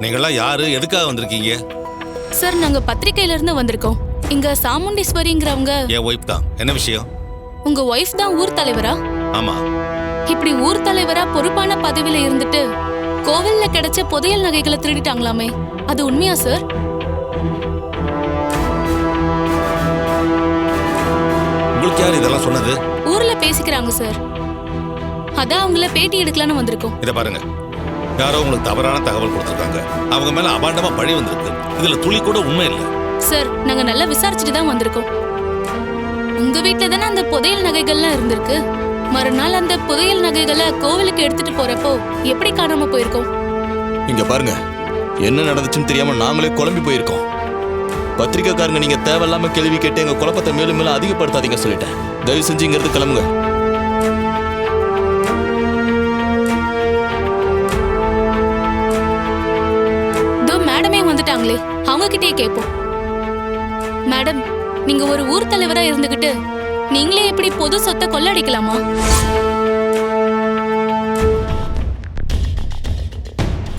நீங்களாம் யாரு, எதுக்காக வந்திருக்கீங்க? சார், நாங்க பத்திரிக்கையில இருந்து வந்திருக்கோம். இங்க சாமுண்டீஸ்வரிங்கிறவங்க என் ஒய்ஃப் தான். என்ன விஷயம்? உங்க ஒய்ஃப் தான் ஊர் தலைவரா? ஆமா. இப்படி ஊர் தலைவரா பொறுப்பான பதவியில இருந்துட்டு கோவில்ல கிடைச்ச புதையல் நகைகளை திருடிட்டாங்களாமே, அது உண்மையா சார்? உங்களுக்கு யார் இதெல்லாம் சொன்னது? ஊர்ல பேசிக்கிறாங்க சார். அதான் அவங்கள பேட்டி எடுக்கலான்னு வந்திருக்கோம். இத பாருங்க, யாரோ உங்களுக்கு தவறான தகவல் கொடுத்திருக்காங்க. அவங்க மேல அபாண்டமா பழி வந்திருக்கு. இதுல துளி கூட உண்மை இல்லை சார். நாங்க நல்லா விசாரிச்சுட்டு தான் வந்திருக்கோம். உங்க வீட்டுல தானே அந்த புதையல் நகைகள்லாம் இருந்திருக்கு. மறுநாள் அந்த புதையல் நகைகளை கோவிலுக்கு எடுத்துட்டு போறப்போ எப்படி காணாம போயிருக்கோம்? இங்க பாருங்க, என்ன நடந்துச்சுன்னு தெரியாம நாங்களே குழம்பி போயிருக்கோம். பத்திரிக்கைக்காரங்க, நீங்க தேவையில்லாம கேள்வி கேட்டு எங்க குழப்பத்தை மேலும் மேலும் அதிகப்படுத்தாதீங்க சொல்லிட்டேன். தயவு செஞ்சு இங்க இருந்து கிளம்புங்க. மேடமே வந்துட்டாங்களே, அவங்க கிட்டே கேட்போம். மேடம், நீங்க ஒரு ஊர் தலைவரா இருந்துகிட்டு நீங்களே எப்படி பொது சொத்தை கொள்ளடிக்கலாமா?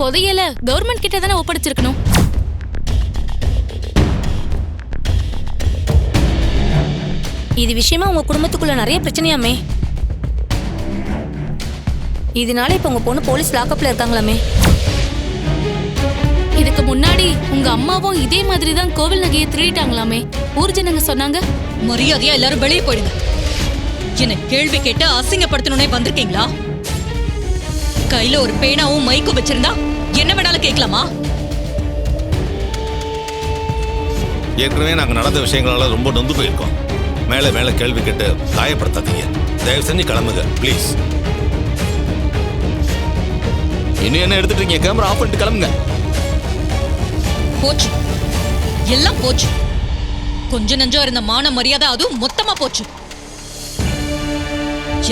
புதையல கவர்மெண்ட் கிட்ட தானே ஒப்படைச்சிருக்கணும். இது விஷயமா உங்க குடும்பத்துக்குள்ள நிறைய பிரச்சனையாமே. இதனால இப்ப உங்க பொண்ணு போலீஸ் லாக்அப்ல இருக்காங்களாமே. இதுக்கு முன்னாடி உங்க அம்மாவும் இதே மாதிரி தான் கோவில் நகையை திருடிட்டாங்களாமே, ஊர் ஜனங்க சொன்னாங்க. மரியாதையா எல்லாரும் வெளியே போயிடுங்க. என்ன கேள்வி கேட்டு அசிங்கப்படுத்தணும்னே வந்திருக்கீங்களா? கையில ஒரு பேனாவும் மைக்கும் வச்சிருந்தா என்ன வேணாலும் கேட்கலாமா? ஏற்கனவே நாங்க நடந்த விஷயங்களால ரொம்ப நொந்து போயிருக்கோம். மேல மேல கேள்வி கேட்டு காயப்படுத்தாதீங்க. தயவு செஞ்சு கிளம்புங்க ப்ளீஸ். இன்னும் என்ன எடுத்துட்டு இருக்கீங்க? கேமரா ஆஃப் பண்ணிட்டு கிளம்புங்க. போச்சு, எல்லாம் போச்சு. கொஞ்ச நஞ்சம் இருந்த மான மரியாதை அதுவும் மொத்தமா போச்சு.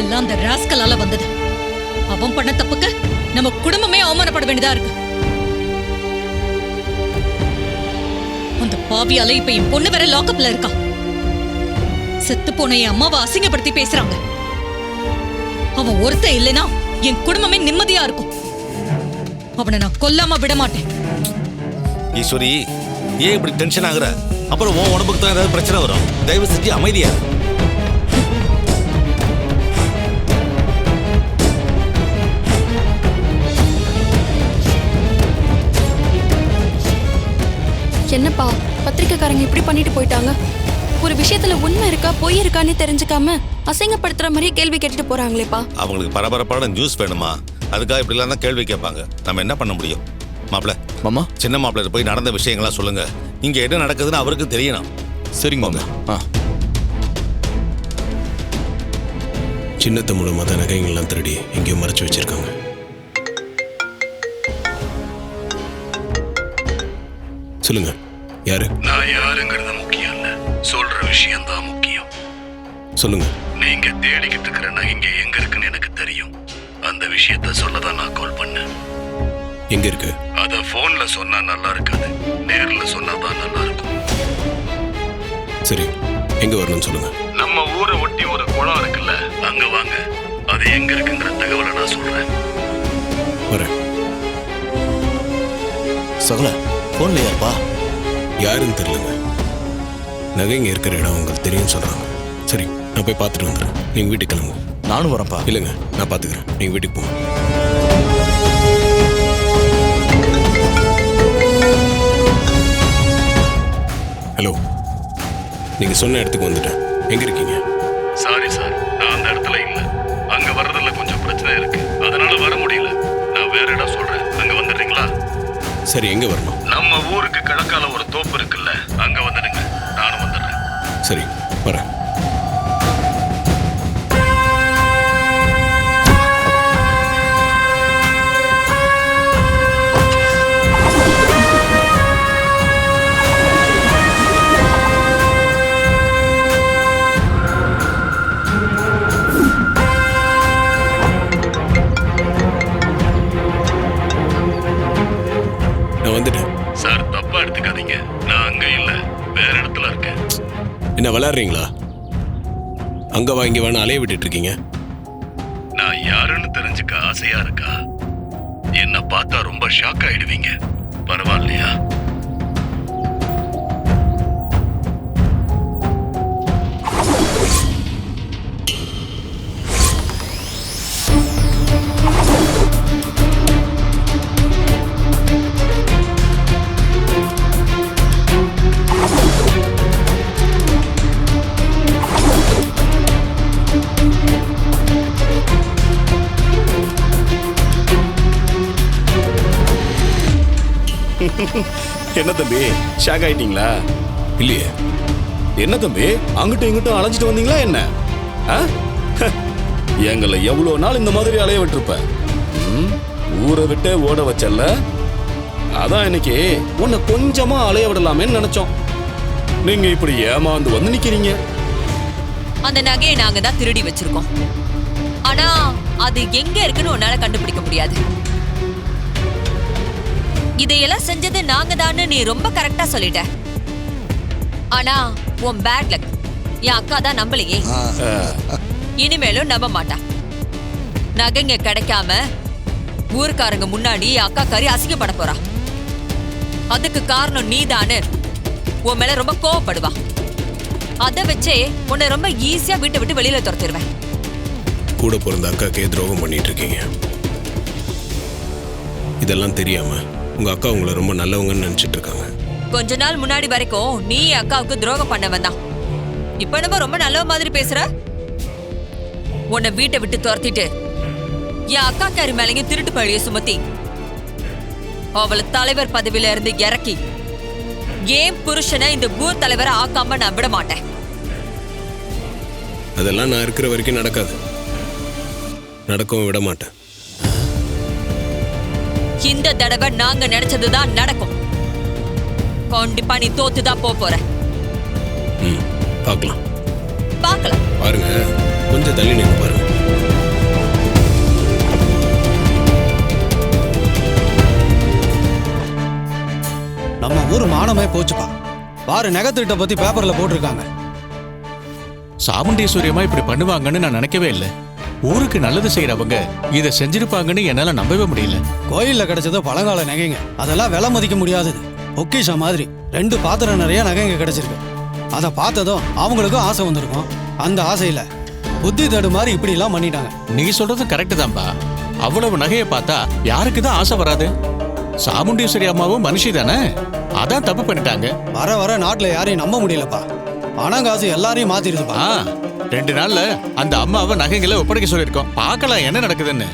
எல்லாம் அந்த ராஸ்கலால வந்தது. அவன் பண்ண தப்புக்கு நம்ம குடும்பமே அவமானப்பட வேண்டியதா இருக்கு. அந்த பாவியால இப்ப என் பொண்ணு வேற லாக்அப்ல இருக்கா. செத்து போன என் அம்மாவை அசிங்கப்படுத்தி பேசுறாங்க. அவன் ஒருத்த இல்லைன்னா என் குடும்பமே நிம்மதியா இருக்கும். அவனை நான் கொல்லாம விட மாட்டேன். ஈஸ்வரி, ஏன் இப்படி டென்ஷன் ஆகுற? அப்புறம் உன் உடம்புக்கு தான் ஏதாவது பிரச்சனை வரும். தயவு செஞ்சு அமைதியா. என்னப்பா, பத்திரிக்கைக்காரங்க இப்படி பண்ணிட்டு போயிட்டாங்க. ஒரு விஷயத்துல உண்மை இருக்கா பொய் இருக்கான்னு தெரிஞ்சுக்காம அசிங்கப்படுத்துற மாதிரி கேள்வி கேட்டுட்டு போறாங்களேப்பா. அவங்களுக்கு பரபரப்பான நியூஸ் வேணுமா? அதுக்காக இப்படி எல்லாம் தான் கேள்வி கேட்பாங்க. நம்ம என்ன பண்ண முடியும்? மாப்பிள்ள, மாமா, சின்ன மாப்பிள்ள போய் நடந்த விஷயங்கள்லாம் சொல்லுங்க. இங்க என்ன நடக்குதுன்னு அவருக்கு தெரியணும். சரிங்க மாமா. சின்னத்த மூலமாக தான் நகைங்கள்லாம் திருடி எங்கேயும் மறைச்சு வச்சிருக்காங்க. சொல்லுங்க, யாரு? நான் யாருங்கிறது முக்கியம் இல்ல, சொல்ற விஷயம் தான் முக்கியம். சொல்லுங்க. நீங்க தேடிக்கிட்டு இருக்கிற நகைங்க எங்க இருக்குன்னு எனக்கு தெரியும். அந்த விஷயத்த சொல்லதான் நான் கால் பண்ணேன். எங்க இருக்கு? அத போன்ல சொன்னா நல்லா இருக்காது, நேர்ல சொன்னாதான் நல்லா இருக்கும். சரி, எங்க வரணும்னு சொல்லுங்க. நம்ம ஊரை ஒட்டி ஒரு குளம் இருக்குல்ல, அங்க வாங்க. அது எங்க இருக்குங்கிற தகவலை நான் சொல்றேன். வரேன். சகல போன்ல யாருப்பா? யாருன்னு தெரியலங்க. நகைங்க இருக்கிற இடம் உங்களுக்கு தெரியும் சொல்றாங்க. சரி, நான் போய் பார்த்துட்டு வந்துடுறேன். நீங்க வீட்டுக்கு கிளம்புங்க. நானும் வரேன்ப்பா. இல்லைங்க, நான் பார்த்துக்கிறேன். நீங்க வீட்டுக்கு போங்க. ஹலோ, நீங்க சொன்ன இடத்துக்கு வந்துட்டேன். எங்க இருக்கீங்க? சாரி சார், நான் அந்த இடத்துல இல்ல. அங்க வர்றதுல கொஞ்சம் பிரச்சனை இருக்கு, அதனால வர முடியல. நான் வேற இடம் சொல்றேன், அங்க வந்துடுறீங்களா? சரி, எங்க வரணும்? நம்ம ஊருக்கு கிழக்கால ஒரு தோப்பு இருக்குல்ல, அங்க வந்துடுங்க. நானும் வந்துடுறேன். சரி, வரேன். சார், தப்பா எடுத்துக்காதீங்க. நான் அங்க இல்ல, வேற இடத்துல இருக்கேன். என்ன விளையாடுறீங்களா? அங்க வா இங்க வேணா அலைய விட்டுட்டு இருக்கீங்க. நான் யாருன்னு தெரிஞ்சுக்க ஆசையா இருக்கா? என்ன பார்த்தா ரொம்ப ஷாக் ஆயிடுவீங்க. பரவாயில்லையா? என்ன தம்பி, ஷாக் ஆயிட்டீங்களா? இல்லையே. என்ன தம்பி, அங்கிட்டும் இங்கிட்டும் அலைஞ்சிட்டு வந்தீங்களா என்ன? ஆ? எங்களை எவ்வளோ நாள் இந்த மாதிரி அலைய விட்டுருப்ப? ஊரை விட்டே ஓட வச்சல்ல, அதான் இன்னைக்கு உன்னை கொஞ்சமா அலைய விடலாமேன்னு நினைச்சோம். நீங்க இப்படி ஏமாந்து வந்து நிக்கிறீங்க. அந்த நகையை நாங்க தான் திருடி வச்சிருக்கோம். ஆனா அது எங்க இருக்குன்னு உன்னால கண்டுபிடிக்க முடியாது. இதையெல்லாம் செஞ்சது நாங்க தான்னு நீ ரொம்ப கரெக்டா சொல்லிட்ட. ஆனா உன் பேட் லக் என் அக்கா தான் நம்பலையே. இனிமேலும் நம்ப மாட்டா. நகைங்க கிடைக்காம ஊருக்காரங்க முன்னாடி அக்கா கறி அசிங்கப்பட போறா. அதுக்கு காரணம் நீதான்னு உன் மேல ரொம்ப கோவப்படுவா. அதை வச்சே உன்னை ரொம்ப ஈஸியா வீட்டை விட்டு வெளியில துரத்திடுவேன். கூட பிறந்த அக்காக்கே துரோகம் பண்ணிட்டு இருக்கீங்க. இதெல்லாம் தெரியாம உங்க அக்கா உங்களை ரொம்ப நல்லவங்கன்னு நினைச்சிட்டு இருக்காங்க. கொஞ்ச நாள் முன்னாடி வரைக்கும் நீ அக்காவுக்கு துரோகம் பண்ணவன் தான். இப்ப நம்ம ரொம்ப நல்ல மாதிரி பேசுற. உன்னை வீட்டை விட்டு துரத்திட்டு என் அக்கா காரி மேலேயும் திருட்டு பழிய சுமத்தி அவளை தலைவர் பதவியில இருந்து இறக்கி ஏன் புருஷனை இந்த ஊர் தலைவரை ஆக்காம நான் விட மாட்டேன். அதெல்லாம் நான் இருக்கிற வரைக்கும் நடக்காது. நடக்கவும் விட மாட்டேன். இந்த தடவை நாங்க நினைச்சதுதான் நடக்கும். கண்டிப்பா நீ தோத்துதான் போற. பார்க்கலாம். பார்க்கலாம். பாருங்க, கொஞ்சம் தள்ளி நின்று பாருங்க. நம்ம ஊர் மானமே போச்சுப்பா. பாரு, நகைத்திட்ட பத்தி பேப்பர்ல போட்டிருக்காங்க. சாமுண்டீஸ்வரியமா இப்படி பண்ணுவாங்கன்னு நான் நினைக்கவே இல்லை. ஊருக்கு நல்லது செய்யறவங்க இதை செஞ்சிருப்பாங்கன்னு என்னால நம்பவே முடியல. கோயில்ல கிடைச்சது பழங்கால நகைங்க. அதெல்லாம் விலை மதிக்க முடியாதது. பொக்கிஷ மாதிரி 2 பாத்திரம் நிறைய நகைங்க கிடைச்சிருக்கு. அதை பார்த்ததும் அவங்களுக்கும் ஆசை வந்திருக்கும். அந்த ஆசையில புத்தி தடு மாதிரி இப்படி எல்லாம் பண்ணிட்டாங்க. நீ சொல்றது கரெக்ட் தான்பா. அவ்வளவு நகையை பார்த்தா யாருக்கு தான் ஆசை வராது? சாமுண்டீஸ்வரி அம்மாவும் மனுஷி தானே, அதான் தப்பு பண்ணிட்டாங்க. வர வர நாட்டுல யாரையும் நம்ப முடியலப்பா. பணம் காசு எல்லாரையும் மாத்திருதுப்பா. 2 நாள்ல அந்த அம்மாவை நகைகளை ஒப்படைக்க சொல்லியிருக்கோம். பார்க்கலாம் என்ன நடக்குதுன்னு.